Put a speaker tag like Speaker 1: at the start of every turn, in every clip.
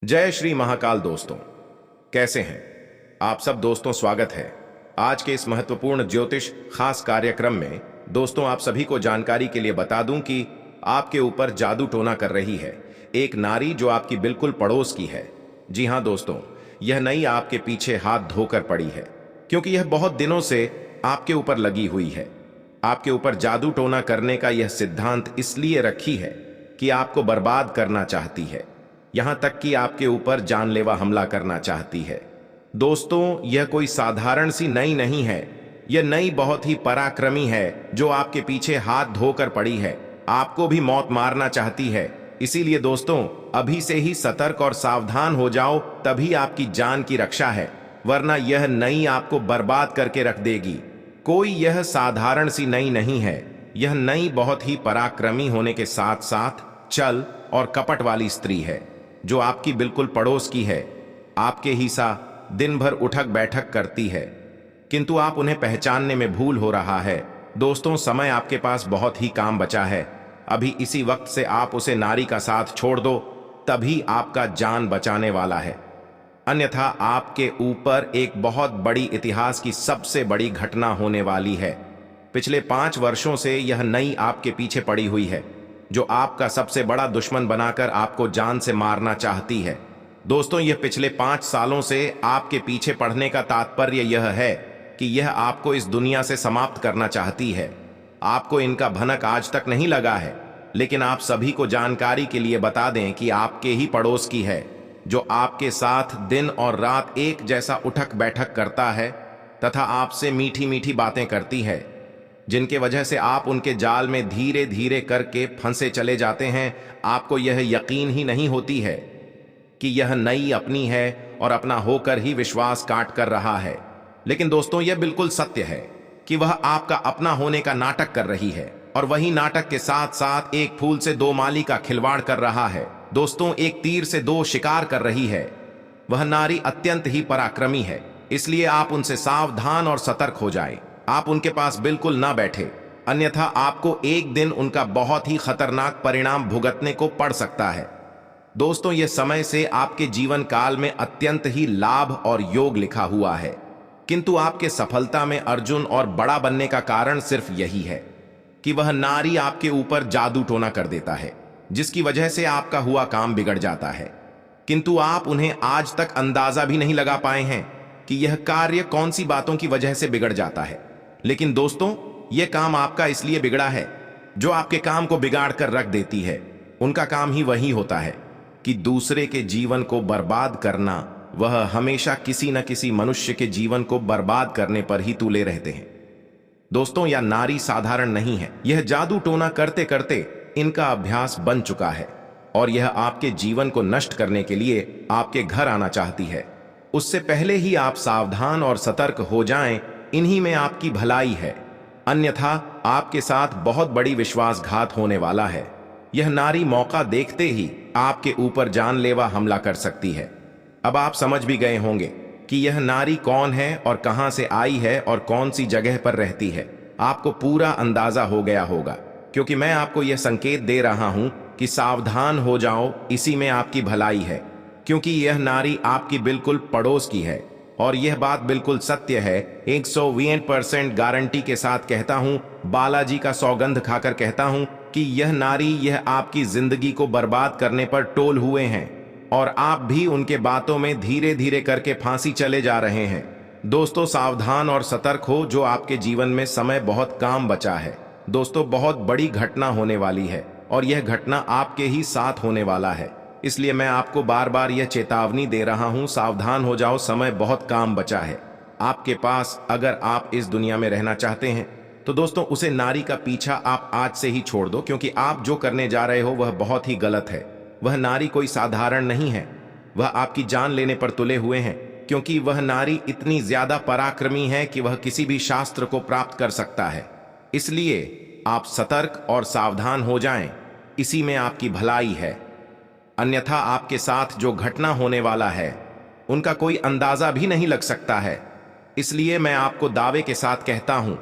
Speaker 1: जय श्री महाकाल दोस्तों, कैसे हैं आप सब दोस्तों। स्वागत है आज के इस महत्वपूर्ण ज्योतिष खास कार्यक्रम में। दोस्तों, आप सभी को जानकारी के लिए बता दूं कि आपके ऊपर जादू टोना कर रही है एक नारी जो आपकी बिल्कुल पड़ोस की है। जी हां दोस्तों, यह नई आपके पीछे हाथ धोकर पड़ी है क्योंकि यह बहुत दिनों से आपके ऊपर लगी हुई है। आपके ऊपर जादू टोना करने का यह सिद्धांत इसलिए रखी है कि आपको बर्बाद करना चाहती है, यहां तक कि आपके ऊपर जानलेवा हमला करना चाहती है। दोस्तों, यह कोई साधारण सी नई नहीं है, यह नई बहुत ही पराक्रमी है जो आपके पीछे हाथ धोकर पड़ी है। आपको भी मौत मारना चाहती है। इसीलिए दोस्तों, अभी से ही सतर्क और सावधान हो जाओ, तभी आपकी जान की रक्षा है, वरना यह नई आपको बर्बाद करके रख देगी। कोई यह साधारण सी नई नहीं है, यह नई बहुत ही पराक्रमी होने के साथ साथ चल और कपट वाली स्त्री है जो आपकी बिल्कुल पड़ोस की है। आपके ही सा दिन भर उठक बैठक करती है, किंतु आप उन्हें पहचानने में भूल हो रहा है। दोस्तों, समय आपके पास बहुत ही काम बचा है। अभी इसी वक्त से आप उसे नारी का साथ छोड़ दो, तभी आपका जान बचाने वाला है, अन्यथा आपके ऊपर एक बहुत बड़ी इतिहास की सबसे बड़ी घटना होने वाली है। पिछले 5 वर्षों से यह नई आपके पीछे पड़ी हुई है जो आपका सबसे बड़ा दुश्मन बनाकर आपको जान से मारना चाहती है। दोस्तों, यह पिछले 5 सालों से आपके पीछे पड़ने का तात्पर्य यह है कि यह आपको इस दुनिया से समाप्त करना चाहती है। आपको इनका भनक आज तक नहीं लगा है, लेकिन आप सभी को जानकारी के लिए बता दें कि आपके ही पड़ोस की है जो आपके साथ दिन और रात एक जैसा उठक बैठक करता है तथा आपसे मीठी मीठी बातें करती है, जिनके वजह से आप उनके जाल में धीरे धीरे करके फंसे चले जाते हैं। आपको यह यकीन ही नहीं होती है कि यह नई अपनी है और अपना होकर ही विश्वास काट कर रहा है, लेकिन दोस्तों, यह बिल्कुल सत्य है कि वह आपका अपना होने का नाटक कर रही है और वही नाटक के साथ साथ एक फूल से 2 माली का खिलवाड़ कर रहा है। दोस्तों, एक तीर से 2 शिकार कर रही है। वह नारी अत्यंत ही पराक्रमी है, इसलिए आप उनसे सावधान और सतर्क हो जाएं। आप उनके पास बिल्कुल ना बैठे, अन्यथा आपको एक दिन उनका बहुत ही खतरनाक परिणाम भुगतने को पड़ सकता है। दोस्तों, यह समय से आपके जीवन काल में अत्यंत ही लाभ और योग लिखा हुआ है, किंतु आपके सफलता में अर्जुन और बड़ा बनने का कारण सिर्फ यही है कि वह नारी आपके ऊपर जादू टोना कर देता है, जिसकी वजह से आपका हुआ काम बिगड़ जाता है। किंतु आप उन्हें आज तक अंदाजा भी नहीं लगा पाए हैं कि यह कार्य कौन सी बातों की वजह से बिगड़ जाता है। लेकिन दोस्तों, यह काम आपका इसलिए बिगड़ा है जो आपके काम को बिगाड़ कर रख देती है। उनका काम ही वही होता है कि दूसरे के जीवन को बर्बाद करना। वह हमेशा किसी न किसी मनुष्य के जीवन को बर्बाद करने पर ही तुले रहते हैं। दोस्तों, यह नारी साधारण नहीं है, यह जादू टोना करते करते इनका अभ्यास बन चुका है और यह आपके जीवन को नष्ट करने के लिए आपके घर आना चाहती है। उससे पहले ही आप सावधान और सतर्क हो जाएं, इन्हीं में आपकी भलाई है, अन्यथा आपके साथ बहुत बड़ी विश्वासघात होने वाला है। यह नारी मौका देखते ही आपके ऊपर जानलेवा हमला कर सकती है। अब आप समझ भी गए होंगे कि यह नारी कौन है और कहां से आई है और कौन सी जगह पर रहती है। आपको पूरा अंदाजा हो गया होगा, क्योंकि मैं आपको यह संकेत दे रहा हूं कि सावधान हो जाओ, इसी में आपकी भलाई है, क्योंकि यह नारी आपकी बिल्कुल पड़ोस की है और यह बात बिल्कुल सत्य है। 120% गारंटी के साथ कहता हूं, बालाजी का सौगंध खाकर कहता हूं कि यह नारी, यह आपकी जिंदगी को बर्बाद करने पर टोल हुए हैं और आप भी उनके बातों में धीरे धीरे करके फांसी चले जा रहे हैं। दोस्तों, सावधान और सतर्क हो, जो आपके जीवन में समय बहुत काम बचा है। दोस्तों, बहुत बड़ी घटना होने वाली है और यह घटना आपके ही साथ होने वाला है, इसलिए मैं आपको बार बार यह चेतावनी दे रहा हूं, सावधान हो जाओ, समय बहुत काम बचा है आपके पास। अगर आप इस दुनिया में रहना चाहते हैं तो दोस्तों, उसे नारी का पीछा आप आज से ही छोड़ दो, क्योंकि आप जो करने जा रहे हो वह बहुत ही गलत है। वह नारी कोई साधारण नहीं है, वह आपकी जान लेने पर तुले हुए हैं, क्योंकि वह नारी इतनी ज्यादा पराक्रमी है कि वह किसी भी शास्त्र को प्राप्त कर सकता है। इसलिए आप सतर्क और सावधान हो जाएं, इसी में आपकी भलाई है, अन्यथा आपके साथ जो घटना होने वाला है उनका कोई अंदाजा भी नहीं लग सकता है। इसलिए मैं आपको दावे के साथ कहता हूं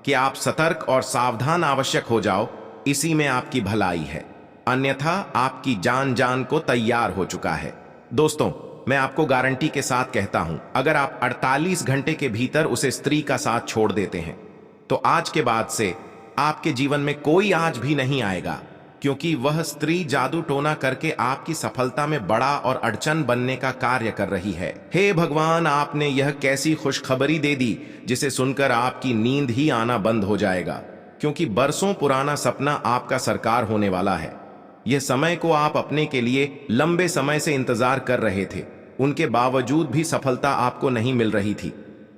Speaker 1: कि आप सतर्क और सावधान आवश्यक हो जाओ, इसी में आपकी भलाई है, अन्यथा आपकी जान को तैयार हो चुका है। दोस्तों, मैं आपको गारंटी के साथ कहता हूं, अगर आप 48 घंटे के भीतर उसे स्त्री का साथ छोड़ देते हैं तो आज के बाद से आपके जीवन में कोई आज भी नहीं आएगा, क्योंकि वह स्त्री जादू टोना करके आपकी सफलता में बड़ा और अड़चन बनने का कार्य कर रही है। हे भगवान, आपने यह कैसी खुशखबरी दे दी जिसे सुनकर आपकी नींद ही आना बंद हो जाएगा, क्योंकि बरसों पुराना सपना आपका साकार होने वाला है। यह समय को आप अपने के लिए लंबे समय से इंतजार कर रहे थे, उनके बावजूद भी सफलता आपको नहीं मिल रही थी।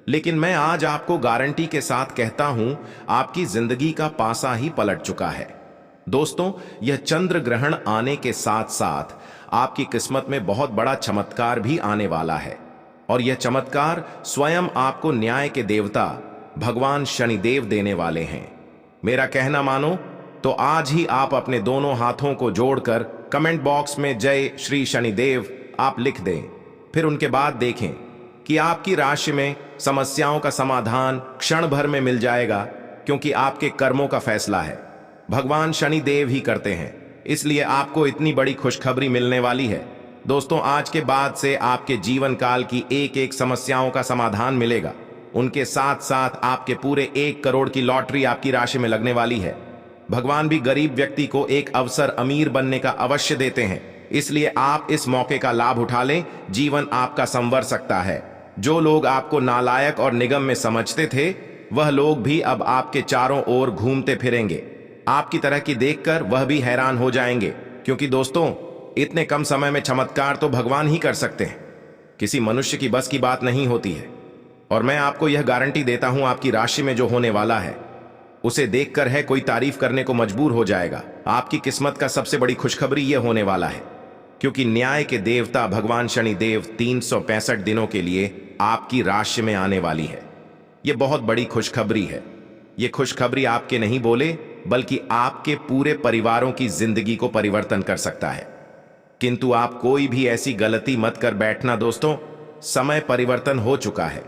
Speaker 1: लेकिन मैं आज आपको गारंटी के साथ कहता हूं, आपकी जिंदगी का पासा ही पलट चुका है। दोस्तों, यह चंद्र ग्रहण आने के साथ साथ आपकी किस्मत में बहुत बड़ा चमत्कार भी आने वाला है, और यह चमत्कार स्वयं आपको न्याय के देवता भगवान शनिदेव देने वाले हैं। मेरा कहना मानो तो आज ही आप अपने दोनों हाथों को जोड़कर कमेंट बॉक्स में जय श्री शनिदेव आप लिख दें। फिर उनके बाद देखें कि आपकी राशि में समस्याओं का समाधान क्षण भर में मिल जाएगा, क्योंकि आपके कर्मों का फैसला है भगवान शनिदेव ही करते हैं। इसलिए आपको इतनी बड़ी खुशखबरी मिलने वाली है। दोस्तों, आज के बाद से आपके जीवन काल की एक एक समस्याओं का समाधान मिलेगा। उनके साथ साथ आपके पूरे 1 करोड़ की लॉटरी आपकी राशि में लगने वाली है। भगवान भी गरीब व्यक्ति को एक अवसर अमीर बनने का अवश्य देते हैं, इसलिए आप इस मौके का लाभ उठा लें। जीवन आपका संवर सकता है। जो लोग आपको नालायक और निगम में समझते थे, वह लोग भी अब आपके चारों ओर घूमते फिरेंगे। आपकी तरह की देखकर वह भी हैरान हो जाएंगे, क्योंकि दोस्तों, इतने कम समय में चमत्कार तो भगवान ही कर सकते हैं, किसी मनुष्य की बस की बात नहीं होती है। और मैं आपको यह गारंटी देता हूं, आपकी राशि में जो होने वाला है उसे देखकर है कोई तारीफ करने को मजबूर हो जाएगा। आपकी किस्मत का सबसे बड़ी खुशखबरी यह होने वाला है, क्योंकि न्याय के देवता भगवान शनिदेव 365 दिनों के लिए आपकी राशि में आने वाली है। यह बहुत बड़ी खुशखबरी है। यह खुशखबरी आपके नहीं बोले, बल्कि आपके पूरे परिवारों की जिंदगी को परिवर्तन कर सकता है। किंतु आप कोई भी ऐसी गलती मत कर बैठना दोस्तों, समय परिवर्तन हो चुका है।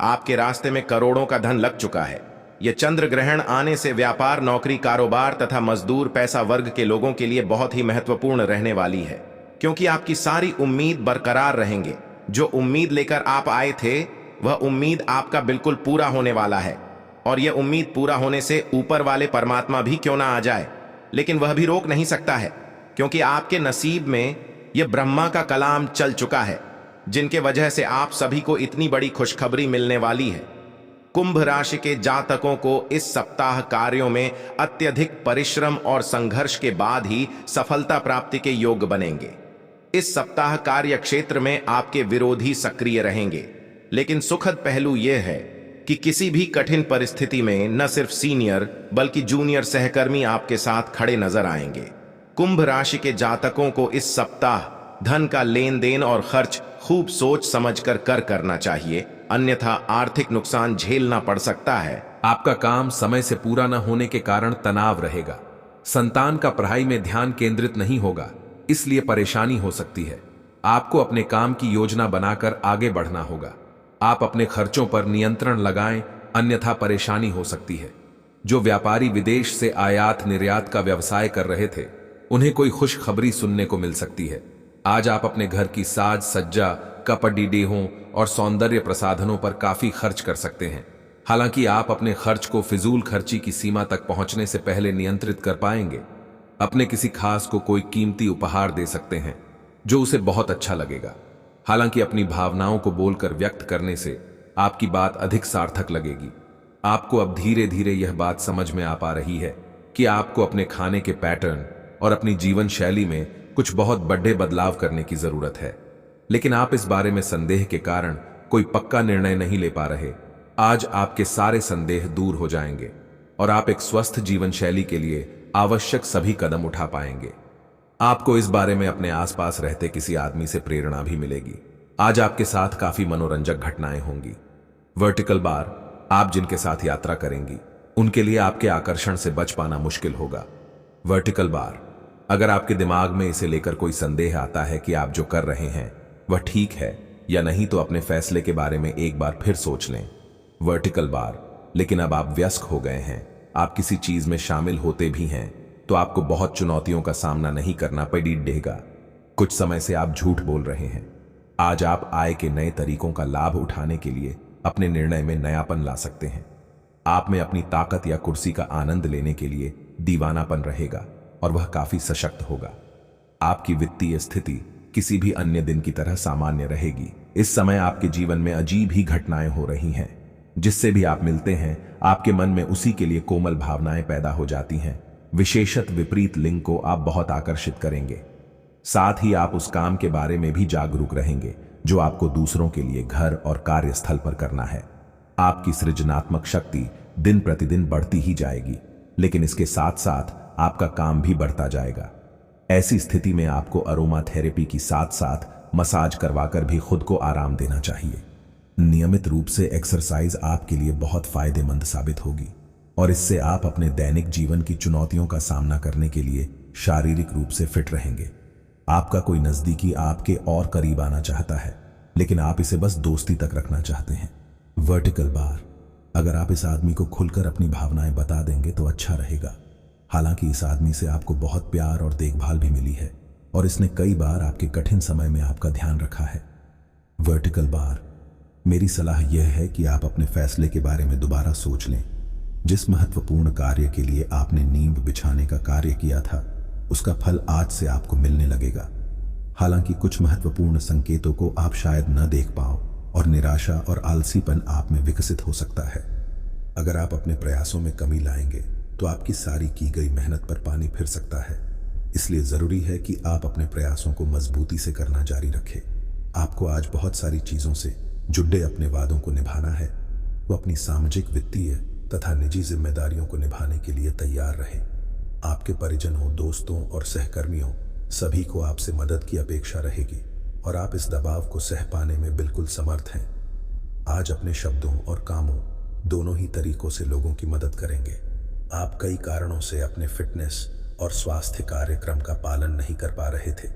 Speaker 1: आपके रास्ते में करोड़ों का धन लग चुका है। यह चंद्र ग्रहण आने से व्यापार, नौकरी, कारोबार तथा मजदूर पैसा वर्ग के लोगों के लिए बहुत ही महत्वपूर्ण रहने वाली है, क्योंकि आपकी सारी उम्मीद बरकरार रहेंगे। जो उम्मीद लेकर आप आए थे, वह उम्मीद आपका बिल्कुल पूरा होने वाला है। और यह उम्मीद पूरा होने से ऊपर वाले परमात्मा भी क्यों ना आ जाए, लेकिन वह भी रोक नहीं सकता है, क्योंकि आपके नसीब में यह ब्रह्मा का कलाम चल चुका है, जिनके वजह से आप सभी को इतनी बड़ी खुशखबरी मिलने वाली है। कुंभ राशि के जातकों को इस सप्ताह कार्यों में अत्यधिक परिश्रम और संघर्ष के बाद ही सफलता प्राप्ति के योग बनेंगे। इस सप्ताह कार्य क्षेत्र में आपके विरोधी सक्रिय रहेंगे, लेकिन सुखद पहलू यह है कि किसी भी कठिन परिस्थिति में न सिर्फ सीनियर बल्कि जूनियर सहकर्मी आपके साथ खड़े नजर आएंगे। कुंभ राशि के जातकों को इस सप्ताह धन का लेन देन और खर्च खूब सोच समझकर करना चाहिए, अन्यथा आर्थिक नुकसान झेलना पड़ सकता है।
Speaker 2: आपका काम समय से पूरा न होने के कारण तनाव रहेगा। संतान का पढ़ाई में ध्यान केंद्रित नहीं होगा, इसलिए परेशानी हो सकती है। आपको अपने काम की योजना बनाकर आगे बढ़ना होगा। आप अपने खर्चों पर नियंत्रण लगाएं, अन्यथा परेशानी हो सकती है। जो व्यापारी विदेश से आयात निर्यात का व्यवसाय कर रहे थे, उन्हें कोई खुशखबरी सुनने को मिल सकती है। आज आप अपने घर की साज सज्जा, कपड़ी डेहों और सौंदर्य प्रसाधनों पर काफी खर्च कर सकते हैं। हालांकि आप अपने खर्च को फिजूल खर्ची की सीमा तक पहुंचने से पहले नियंत्रित कर पाएंगे। अपने किसी खास को कोई कीमती उपहार दे सकते हैं, जो उसे बहुत अच्छा लगेगा। हालांकि अपनी भावनाओं को बोलकर व्यक्त करने से आपकी बात अधिक सार्थक लगेगी। आपको अब धीरे धीरे यह बात समझ में आ पा रही है कि आपको अपने खाने के पैटर्न और अपनी जीवन शैली में कुछ बहुत बड़े बदलाव करने की जरूरत है, लेकिन आप इस बारे में संदेह के कारण कोई पक्का निर्णय नहीं ले पा रहे। आज आपके सारे संदेह दूर हो जाएंगे और आप एक स्वस्थ जीवन शैली के लिए आवश्यक सभी कदम उठा पाएंगे। आपको इस बारे में अपने आसपास रहते किसी आदमी से प्रेरणा भी मिलेगी। आज आपके साथ काफी मनोरंजक घटनाएं होंगी। वर्टिकल बार, आप जिनके साथ यात्रा करेंगी उनके लिए आपके आकर्षण से बच पाना मुश्किल होगा। वर्टिकल बार, अगर आपके दिमाग में इसे लेकर कोई संदेह आता है कि आप जो कर रहे हैं वह ठीक है या नहीं, तो अपने फैसले के बारे में एक बार फिर सोच लें। वर्टिकल बार, लेकिन अब आप व्यस्क हो गए हैं, आप किसी चीज में शामिल होते भी हैं तो आपको बहुत चुनौतियों का सामना नहीं करना पड़ेगा। कुछ समय से आप झूठ बोल रहे हैं, आज आप आय के नए तरीकों का लाभ उठाने के लिए अपने निर्णय में नयापन ला सकते हैं। आप में अपनी ताकत या कुर्सी का आनंद लेने के लिए दीवानापन रहेगा और वह काफी सशक्त होगा। आपकी वित्तीय स्थिति किसी भी अन्य दिन की तरह सामान्य रहेगी। इस समय आपके जीवन में अजीब ही घटनाएं हो रही हैं। जिससे भी आप मिलते हैं आपके मन में उसी के लिए कोमल भावनाएं पैदा हो जाती हैं। विशेषत विपरीत लिंग को आप बहुत आकर्षित करेंगे। साथ ही आप उस काम के बारे में भी जागरूक रहेंगे जो आपको दूसरों के लिए घर और कार्यस्थल पर करना है। आपकी सृजनात्मक शक्ति दिन प्रतिदिन बढ़ती ही जाएगी, लेकिन इसके साथ साथ आपका काम भी बढ़ता जाएगा। ऐसी स्थिति में आपको अरोमा थेरेपी की साथ साथ मसाज करवाकर भी खुद को आराम देना चाहिए। नियमित रूप से एक्सरसाइज आपके लिए बहुत फायदेमंद साबित होगी और इससे आप अपने दैनिक जीवन की चुनौतियों का सामना करने के लिए शारीरिक रूप से फिट रहेंगे। आपका कोई नजदीकी आपके और करीब आना चाहता है, लेकिन आप इसे बस दोस्ती तक रखना चाहते हैं। वर्टिकल बार, अगर आप इस आदमी को खुलकर अपनी भावनाएं बता देंगे तो अच्छा रहेगा। हालांकि इस आदमी से आपको बहुत प्यार और देखभाल भी मिली है और इसने कई बार आपके कठिन समय में आपका ध्यान रखा है। वर्टिकल बार, मेरी सलाह यह है कि आप अपने फैसले के बारे में दोबारा सोच लें। जिस महत्वपूर्ण कार्य के लिए आपने नींव बिछाने का कार्य किया था उसका फल आज से आपको मिलने लगेगा। हालांकि कुछ महत्वपूर्ण संकेतों को आप शायद न देख पाओ और निराशा और आलसीपन आप में विकसित हो सकता है। अगर आप अपने प्रयासों में कमी लाएंगे तो आपकी सारी की गई मेहनत पर पानी फिर सकता है। इसलिए जरूरी है कि आप अपने प्रयासों को मजबूती से करना जारी रखें। आपको आज बहुत सारी चीजों से जुड़े अपने वादों को निभाना है। वो अपनी सामाजिक, वित्तीय तथा निजी जिम्मेदारियों को निभाने के लिए तैयार रहें। आपके परिजनों, दोस्तों और सहकर्मियों सभी को आपसे मदद की अपेक्षा रहेगी और आप इस दबाव को सह पाने में बिल्कुल समर्थ हैं। आज अपने शब्दों और कामों दोनों ही तरीकों से लोगों की मदद करेंगे। आप कई कारणों से अपने फिटनेस और स्वास्थ्य कार्यक्रम का पालन नहीं कर पा रहे थे,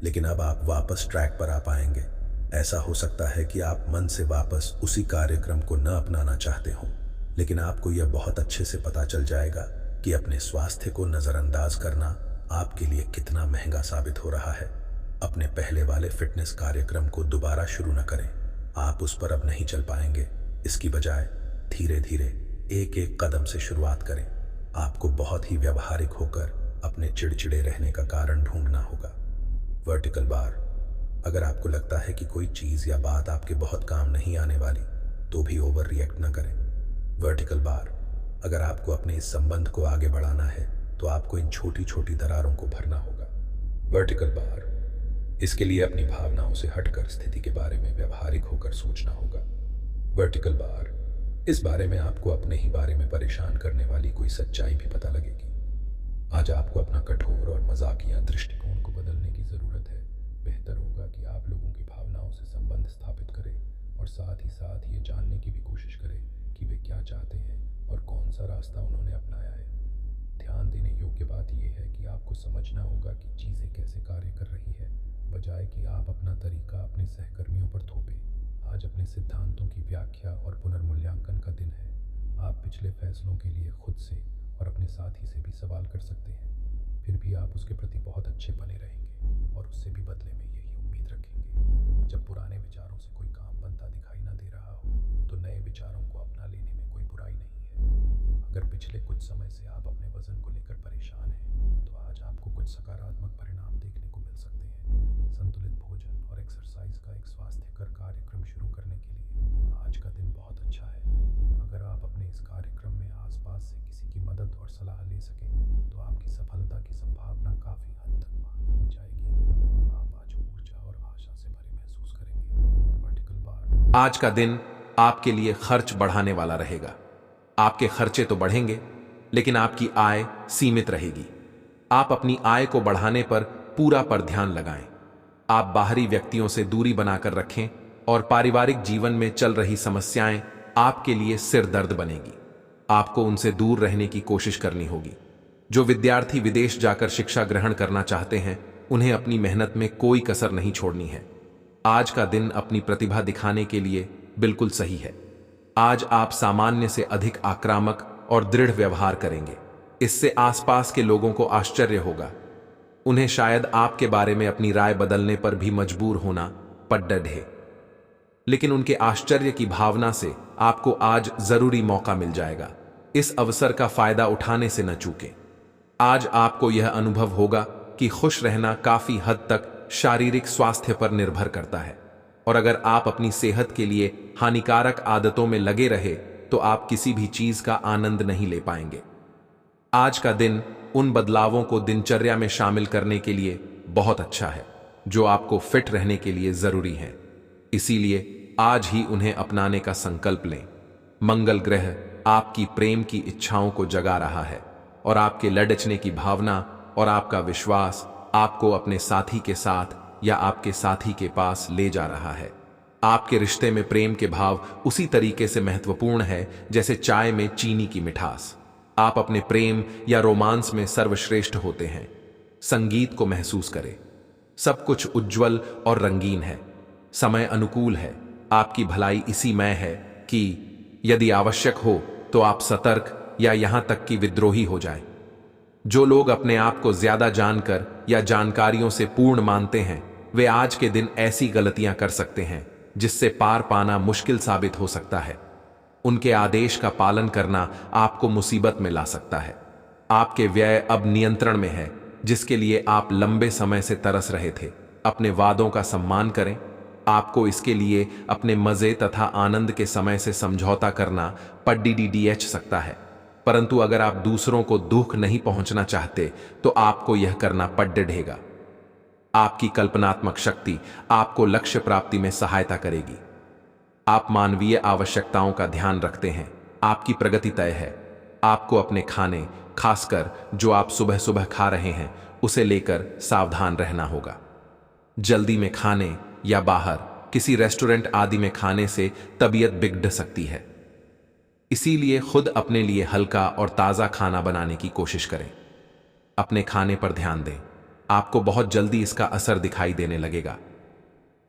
Speaker 2: लेकिन अब आप वापस ट्रैक पर आ पाएंगे। ऐसा हो सकता है कि आप मन से वापस उसी कार्यक्रम को न अपनाना चाहते हो, लेकिन आपको यह बहुत अच्छे से पता चल जाएगा कि अपने स्वास्थ्य को नजरअंदाज करना आपके लिए कितना महंगा साबित हो रहा है। अपने पहले वाले फिटनेस कार्यक्रम को दोबारा शुरू न करें। आप उस पर अब नहीं चल पाएंगे। इसकी बजाय धीरे धीरे एक एक कदम से शुरुआत करें। आपको बहुत ही व्यवहारिक होकर अपने चिड़चिड़े रहने का कारण ढूंढना होगा। वर्टिकल बार, अगर आपको लगता है कि कोई चीज या बात आपके बहुत काम नहीं आने वाली तो भी ओवर रिएक्ट न करें। वर्टिकल बार, अगर आपको अपने इस संबंध को आगे बढ़ाना है तो आपको इन छोटी छोटी दरारों को भरना होगा। वर्टिकल बार, इसके लिए अपनी भावनाओं से हटकर स्थिति के बारे में व्यवहारिक होकर सोचना होगा। वर्टिकल बार, इस बारे में आपको अपने ही बारे में परेशान करने वाली कोई सच्चाई भी पता लगेगी। आज आपको अपना कठोर और मजाकिया दृष्टिकोण को बदलने की जरूरत है। बेहतर होगा कि आप लोगों की भावनाओं से संबंध स्थापित करें और साथ ही ये जानने की भी कोशिश करें कि वे क्या चाहते हैं और कौन सा रास्ता उन्होंने अपनाया है। ध्यान देने योग्य बात यह है कि आपको समझना होगा कि चीज़ें कैसे कार्य कर रही है, बजाय कि आप अपना तरीका अपने सहकर्मियों पर थोपें। आज अपने सिद्धांतों की व्याख्या और पुनर्मूल्यांकन का दिन है। आप पिछले फैसलों के लिए खुद से और अपने साथी से भी सवाल कर सकते हैं। फिर भी आप उसके प्रति बहुत अच्छे बने रहेंगे और उससे भी बदले में यही उम्मीद रखेंगे। जब पुराने विचारों से कोई काम बनता दिखाई न दे रहा हो तो नए विचारों को अपना लेने में कोई बुराई नहीं है। अगर पिछले कुछ समय से आप अपने वजन को लेकर परेशान हैं तो आज आपको कुछ सकारात्मक परिणाम देखने को मिल सकते हैं। संतुलित भोजन और एक्सरसाइज का एक स्वास्थ्यकर कार्यक्रम शुरू करने के लिए आज का दिन बहुत अच्छा है। अगर आप अपने इस कार्यक्रम में आसपास से किसी की मदद और सलाह ले सकें तो आपकी सफलता की संभावना काफी हद तक बढ़ जाएगी। आप आज ऊर्जा और आशा से भरे महसूस करेंगे। वर्टिकल बार, आज का दिन आपके लिए खर्च बढ़ाने वाला रहेगा। आपके खर्चे तो बढ़ेंगे, लेकिन आपकी आय सीमित रहेगी। आप अपनी आय को बढ़ाने पर ध्यान लगाएं। आप बाहरी व्यक्तियों से दूरी बनाकर रखें और पारिवारिक जीवन में चल रही समस्याएं आपके लिए सिर दर्द बनेगी। आपको उनसे दूर रहने की कोशिश करनी होगी। जो विद्यार्थी विदेश जाकर शिक्षा ग्रहण करना चाहते हैं, उन्हें अपनी मेहनत में कोई कसर नहीं छोड़नी है। आज का दिन अपनी प्रतिभा दिखाने के लिए बिल्कुल सही है। आज आप सामान्य से अधिक आक्रामक और दृढ़ व्यवहार करेंगे। इससे आसपास के लोगों को आश्चर्य होगा। उन्हें शायद आपके बारे में अपनी राय बदलने पर भी मजबूर होना पड्डे ढे। लेकिन उनके आश्चर्य की भावना से आपको आज जरूरी मौका मिल जाएगा। इस अवसर का फायदा उठाने से न चूकें। आज आपको यह अनुभव होगा कि खुश रहना काफी हद तक शारीरिक स्वास्थ्य पर निर्भर करता है, और अगर आप अपनी सेहत के लिए हानिकारक आदतों में लगे रहे तो आप किसी भी चीज का आनंद नहीं ले पाएंगे। आज का दिन उन बदलावों को दिनचर्या में शामिल करने के लिए बहुत अच्छा है जो आपको फिट रहने के लिए जरूरी हैं। इसीलिए आज ही उन्हें अपनाने का संकल्प लें। मंगल ग्रह आपकी प्रेम की इच्छाओं को जगा रहा है और आपके लड़चने की भावना और आपका विश्वास आपको अपने साथी के साथ या आपके साथी के पास ले जा रहा है। आपके रिश्ते में प्रेम के भाव उसी तरीके से महत्वपूर्ण है जैसे चाय में चीनी की मिठास। आप अपने प्रेम या रोमांस में सर्वश्रेष्ठ होते हैं। संगीत को महसूस करें। सब कुछ उज्जवल और रंगीन है। समय अनुकूल है। आपकी भलाई इसी में है कि यदि आवश्यक हो तो आप सतर्क या यहां तक कि विद्रोही हो जाएं। जो लोग अपने आप को ज्यादा जानकर या जानकारियों से पूर्ण मानते हैं वे आज के दिन ऐसी गलतियां कर सकते हैं जिससे पार पाना मुश्किल साबित हो सकता है। उनके आदेश का पालन करना आपको मुसीबत में ला सकता है। आपके व्यय अब नियंत्रण में है जिसके लिए आप लंबे समय से तरस रहे थे। अपने वादों का सम्मान करें। आपको इसके लिए अपने मजे तथा आनंद के समय से समझौता करना पड्डीडीएच सकता है, परंतु अगर आप दूसरों को दुख नहीं पहुंचना चाहते तो आपको यह करना पड्डेगा। आपकी कल्पनात्मक शक्ति आपको लक्ष्य प्राप्ति में सहायता करेगी। आप मानवीय आवश्यकताओं का ध्यान रखते हैं। आपकी प्रगति तय है। आपको अपने खाने, खासकर जो आप सुबह सुबह खा रहे हैं, उसे लेकर सावधान रहना होगा। जल्दी में खाने या बाहर किसी रेस्टोरेंट आदि में खाने से तबीयत बिगड़ सकती है। इसीलिए खुद अपने लिए हल्का और ताज़ा खाना बनाने की कोशिश करें। अपने खाने पर ध्यान दें। आपको बहुत जल्दी इसका असर दिखाई देने लगेगा।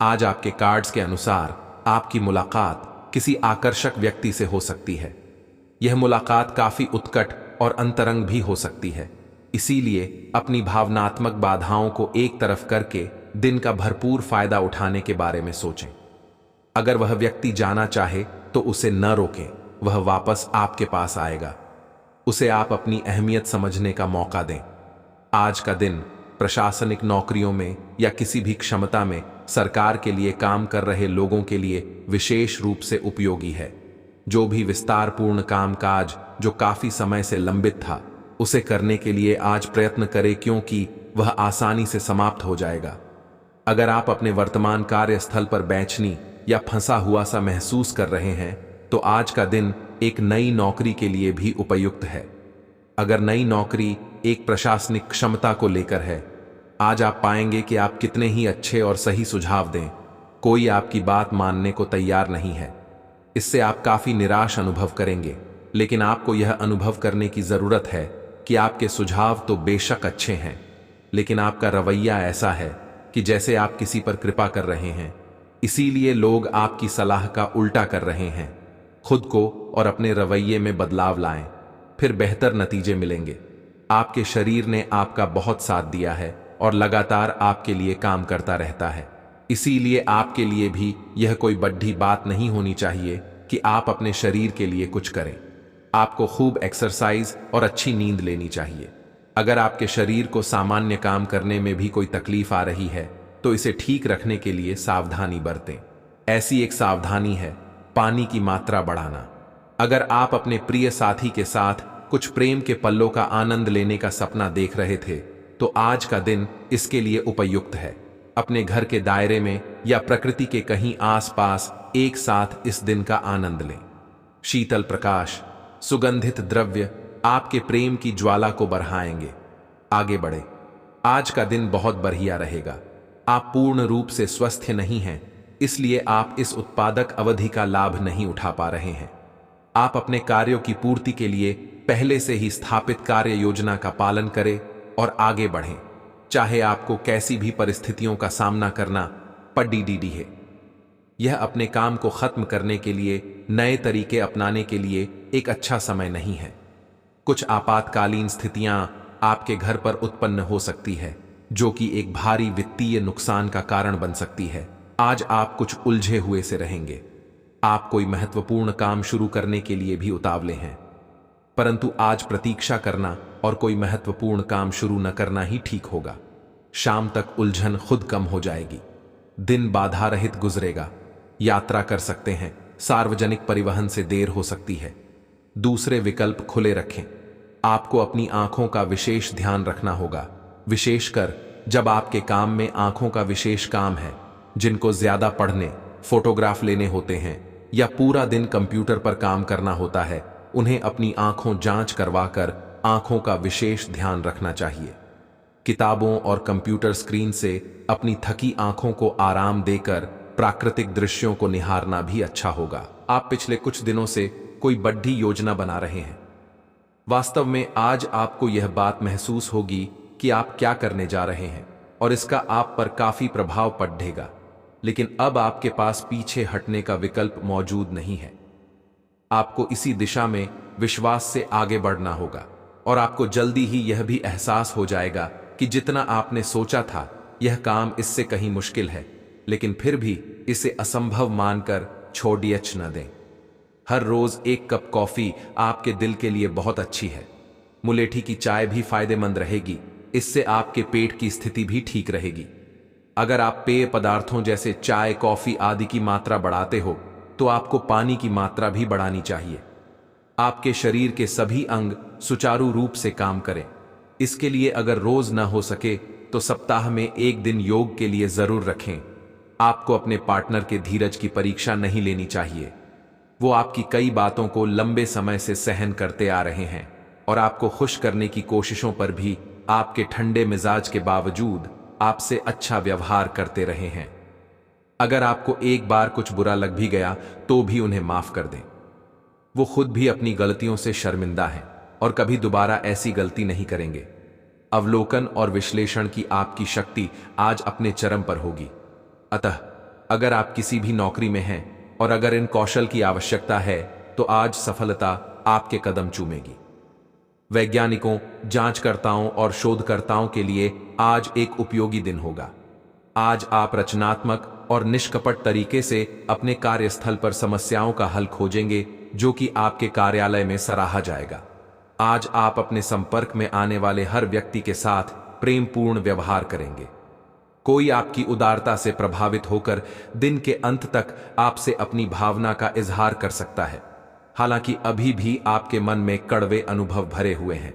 Speaker 2: आज आपके कार्ड्स के अनुसार आपकी मुलाकात किसी आकर्षक व्यक्ति से हो सकती है। यह मुलाकात काफी उत्कट और अंतरंग भी हो सकती है। इसीलिए अपनी भावनात्मक बाधाओं को एक तरफ करके दिन का भरपूर फायदा उठाने के बारे में सोचें। अगर वह व्यक्ति जाना चाहे तो उसे न रोकें। वह वापस आपके पास आएगा। उसे आप अपनी अहमियत समझने का मौका दें। आज का दिन प्रशासनिक नौकरियों में या किसी भी क्षमता में सरकार के लिए काम कर रहे लोगों के लिए विशेष रूप से उपयोगी है। जो भी विस्तारपूर्ण कामकाज जो काफी समय से लंबित था उसे करने के लिए आज प्रयत्न करें, क्योंकि वह आसानी से समाप्त हो जाएगा। अगर आप अपने वर्तमान कार्यस्थल पर बेचैनी या फंसा हुआ सा महसूस कर रहे हैं तो आज का दिन एक नई नौकरी के लिए भी उपयुक्त है। अगर नई नौकरी एक प्रशासनिक क्षमता को लेकर है, आज आप पाएंगे कि आप कितने ही अच्छे और सही सुझाव दें, कोई आपकी बात मानने को तैयार नहीं है। इससे आप काफी निराश अनुभव करेंगे, लेकिन आपको यह अनुभव करने की जरूरत है कि आपके सुझाव तो बेशक अच्छे हैं, लेकिन आपका रवैया ऐसा है कि जैसे आप किसी पर कृपा कर रहे हैं। इसीलिए लोग आपकी सलाह का उल्टा कर रहे हैं। खुद को और अपने रवैये में बदलाव लाएं, फिर बेहतर नतीजे मिलेंगे। आपके शरीर ने आपका बहुत साथ दिया है और लगातार आपके लिए काम करता रहता है। इसीलिए आपके लिए भी यह कोई बड़ी बात नहीं होनी चाहिए कि आप अपने शरीर के लिए कुछ करें। आपको खूब एक्सरसाइज और अच्छी नींद लेनी चाहिए। अगर आपके शरीर को सामान्य काम करने में भी कोई तकलीफ आ रही है तो इसे ठीक रखने के लिए सावधानी बरतें। ऐसी एक सावधानी है पानी की मात्रा बढ़ाना। अगर आप अपने प्रिय साथी के साथ कुछ प्रेम के पलों का आनंद लेने का सपना देख रहे थे तो आज का दिन इसके लिए उपयुक्त है। अपने घर के दायरे में या प्रकृति के कहीं आसपास एक साथ इस दिन का आनंद लें। शीतल प्रकाश, सुगंधित द्रव्य आपके प्रेम की ज्वाला को बढ़ाएंगे। आगे बढ़े। आज का दिन बहुत बढ़िया रहेगा। आप पूर्ण रूप से स्वस्थ नहीं हैं, इसलिए आप इस उत्पादक अवधि का लाभ नहीं उठा पा रहे हैं। आप अपने कार्यों की पूर्ति के लिए पहले से ही स्थापित कार्य योजना का पालन करें और आगे बढ़ें, चाहे आपको कैसी भी परिस्थितियों का सामना करना पड़ी है। यह अपने काम को खत्म करने के लिए नए तरीके अपनाने के लिए एक अच्छा समय नहीं है। कुछ आपातकालीन स्थितियां आपके घर पर उत्पन्न हो सकती है जो कि एक भारी वित्तीय नुकसान का कारण बन सकती है। आज आप कुछ उलझे हुए से रहेंगे। आप कोई महत्वपूर्ण काम शुरू करने के लिए भी उतावले हैं, परंतु आज प्रतीक्षा करना और कोई महत्वपूर्ण काम शुरू न करना ही ठीक होगा। शाम तक उलझन खुद कम हो जाएगी। दिन बाधा रहित गुजरेगा। यात्रा कर सकते हैं। सार्वजनिक परिवहन से देर हो सकती है। दूसरे विकल्प खुले रखें। आपको अपनी आंखों का विशेष ध्यान रखना होगा, विशेषकर जब आपके काम में आंखों का विशेष काम है। जिनको ज्यादा पढ़ने, फोटोग्राफ लेने होते हैं या पूरा दिन कंप्यूटर पर काम करना होता है, उन्हें अपनी आंखों जांच करवाकर आंखों का विशेष ध्यान रखना चाहिए। किताबों और कंप्यूटर स्क्रीन से अपनी थकी आंखों को आराम देकर प्राकृतिक दृश्यों को निहारना भी अच्छा होगा। आप पिछले कुछ दिनों से कोई बड़ी योजना बना रहे हैं। वास्तव में आज आपको यह बात महसूस होगी कि आप क्या करने जा रहे हैं और इसका आप पर काफी प्रभाव पड़ेगा, लेकिन अब आपके पास पीछे हटने का विकल्प मौजूद नहीं है। आपको इसी दिशा में विश्वास से आगे बढ़ना होगा और आपको जल्दी ही यह भी एहसास हो जाएगा कि जितना आपने सोचा था यह काम इससे कहीं मुश्किल है, लेकिन फिर भी इसे असंभव मानकर छोड़िए न दें। हर रोज एक कप कॉफी आपके दिल के लिए बहुत अच्छी है। मुलेठी की चाय भी फायदेमंद रहेगी। इससे आपके पेट की स्थिति भी ठीक रहेगी। अगर आप पेय पदार्थों जैसे चाय, कॉफी आदि की मात्रा बढ़ाते हो तो आपको पानी की मात्रा भी बढ़ानी चाहिए। आपके शरीर के सभी अंग सुचारू रूप से काम करें। इसके लिए अगर रोज ना हो सके तो सप्ताह में एक दिन योग के लिए जरूर रखें। आपको अपने पार्टनर के धीरज की परीक्षा नहीं लेनी चाहिए। वो आपकी कई बातों को लंबे समय से सहन करते आ रहे हैं और आपको खुश करने की कोशिशों पर भी आपके ठंडे मिजाज के बावजूद आपसे अच्छा व्यवहार करते रहे हैं। अगर आपको एक बार कुछ बुरा लग भी गया तो भी उन्हें माफ कर दें। वो खुद भी अपनी गलतियों से शर्मिंदा हैं और कभी दोबारा ऐसी गलती नहीं करेंगे। अवलोकन और विश्लेषण की आपकी शक्ति आज अपने चरम पर होगी। अतः अगर आप किसी भी नौकरी में हैं और अगर इन कौशल की आवश्यकता है तो आज सफलता आपके कदम चूमेगी। वैज्ञानिकों, जांचकर्ताओं और शोधकर्ताओं के लिए आज एक उपयोगी दिन होगा। आज आप रचनात्मक और निष्कपट तरीके से अपने कार्यस्थल पर समस्याओं का हल खोजेंगे, जो कि आपके कार्यालय में सराहा जाएगा। आज आप अपने संपर्क में आने वाले हर व्यक्ति के साथ प्रेमपूर्ण व्यवहार करेंगे। कोई आपकी उदारता से प्रभावित होकर दिन के अंत तक आपसे अपनी भावना का इजहार कर सकता है। हालांकि अभी भी आपके मन में कड़वे अनुभव भरे हुए हैं,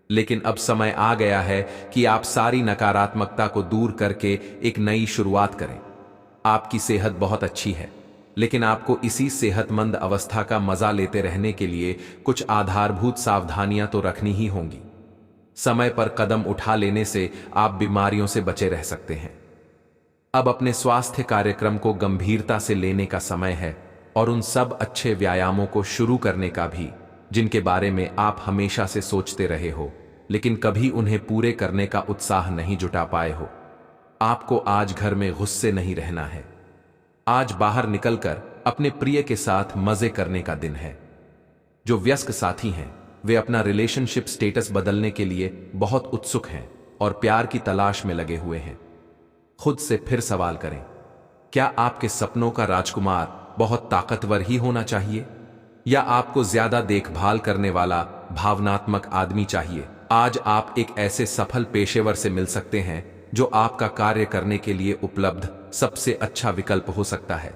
Speaker 2: लेकिन अब समय आ गया है कि आप सारी नकारात्मकता को दूर करके एक नई शुरुआत करें। आपकी सेहत बहुत अच्छी है, लेकिन आपको इसी सेहतमंद अवस्था का मजा लेते रहने के लिए कुछ आधारभूत सावधानियां तो रखनी ही होंगी। समय पर कदम उठा लेने से आप बीमारियों से बचे रह सकते हैं। अब अपने स्वास्थ्य कार्यक्रम को गंभीरता से लेने का समय है और उन सब अच्छे व्यायामों को शुरू करने का भी जिनके बारे में आप हमेशा से सोचते रहे हो, लेकिन कभी उन्हें पूरे करने का उत्साह नहीं जुटा पाए हो। आपको आज घर में गुस्से नहीं रहना है। आज बाहर निकलकर अपने प्रिय के साथ मजे करने का दिन है। जो व्यस्क साथी हैं वे अपना रिलेशनशिप स्टेटस बदलने के लिए बहुत उत्सुक हैं और प्यार की तलाश में लगे हुए हैं। खुद से फिर सवाल करें, क्या आपके सपनों का राजकुमार बहुत ताकतवर ही होना चाहिए या आपको ज्यादा देखभाल करने वाला भावनात्मक आदमी चाहिए? आज आप एक ऐसे सफल पेशेवर से मिल सकते हैं जो आपका कार्य करने के लिए उपलब्ध सबसे अच्छा विकल्प हो सकता है,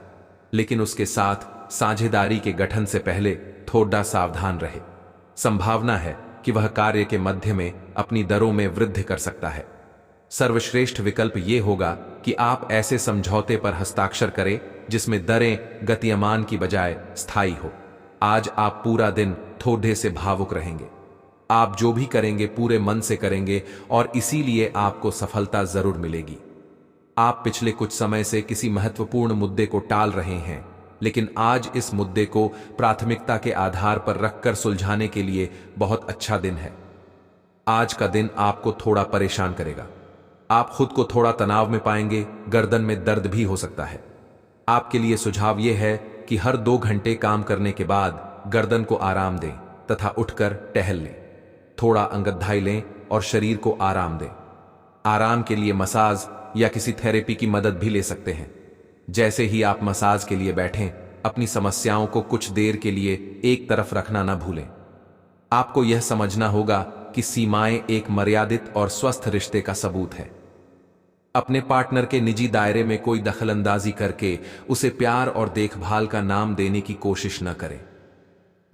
Speaker 2: लेकिन उसके साथ साझेदारी के गठन से पहले थोड़ा सावधान रहे। संभावना है कि वह कार्य के मध्य में अपनी दरों में वृद्धि कर सकता है। सर्वश्रेष्ठ विकल्प यह होगा कि आप ऐसे समझौते पर हस्ताक्षर करें जिसमें दरें गतिमान की बजाय स्थायी हो। आज आप पूरा दिन थोड़े से भावुक रहेंगे। आप जो भी करेंगे पूरे मन से करेंगे और इसीलिए आपको सफलता जरूर मिलेगी। आप पिछले कुछ समय से किसी महत्वपूर्ण मुद्दे को टाल रहे हैं, लेकिन आज इस मुद्दे को प्राथमिकता के आधार पर रखकर सुलझाने के लिए बहुत अच्छा दिन है। आज का दिन आपको थोड़ा परेशान करेगा। आप खुद को थोड़ा तनाव में पाएंगे। गर्दन में दर्द भी हो सकता है। आपके लिए सुझाव यह है कि हर 2 घंटे काम करने के बाद गर्दन को आराम दें तथा उठकर टहल लें। थोड़ा अंगदाई लें और शरीर को आराम दें। आराम के लिए मसाज या किसी थेरेपी की मदद भी ले सकते हैं। जैसे ही आप मसाज के लिए बैठें, अपनी समस्याओं को कुछ देर के लिए एक तरफ रखना ना भूलें। आपको यह समझना होगा कि सीमाएं एक मर्यादित और स्वस्थ रिश्ते का सबूत है। अपने पार्टनर के निजी दायरे में कोई दखलंदाजी करके उसे प्यार और देखभाल का नाम देने की कोशिश न करें।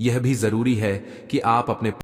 Speaker 2: यह भी जरूरी है कि आप अपने